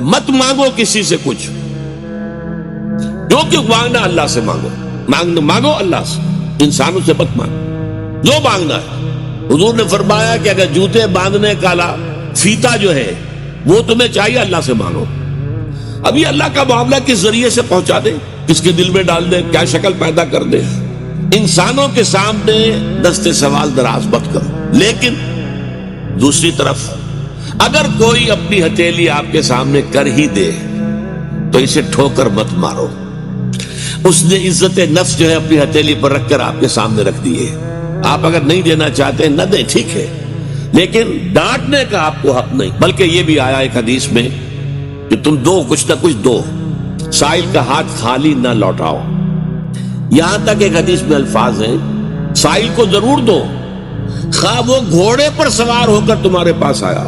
مت مانگو کسی سے کچھ، جو کہ مانگنا اللہ سے مانگو، مانگو اللہ سے، انسانوں سے مت مانگو جو مانگنا ہے۔ حضور نے فرمایا کہ اگر جوتے باندھنے کا فیتا جو ہے وہ تمہیں چاہیے، اللہ سے مانگو۔ ابھی اللہ کا معاملہ کس ذریعے سے پہنچا دے، کس کے دل میں ڈال دے، کیا شکل پیدا کر دے، انسانوں کے سامنے دستے سوال دراز مت کرو۔ لیکن دوسری طرف اگر کوئی اپنی ہتھیلی آپ کے سامنے کر ہی دے تو اسے ٹھوکر مت مارو۔ اس نے عزت نفس جو ہے اپنی ہتھیلی پر رکھ کر آپ کے سامنے رکھ دی ہے۔ آپ اگر نہیں دینا چاہتے نہ دیں، ٹھیک ہے، لیکن ڈانٹنے کا آپ کو حق نہیں۔ بلکہ یہ بھی آیا ایک حدیث میں کہ تم دو، کچھ نہ کچھ دو، سائل کا ہاتھ خالی نہ لوٹاؤ۔ یہاں تک ایک حدیث میں الفاظ ہیں سائل کو ضرور دو، خواہ وہ گھوڑے پر سوار ہو کر تمہارے پاس آیا۔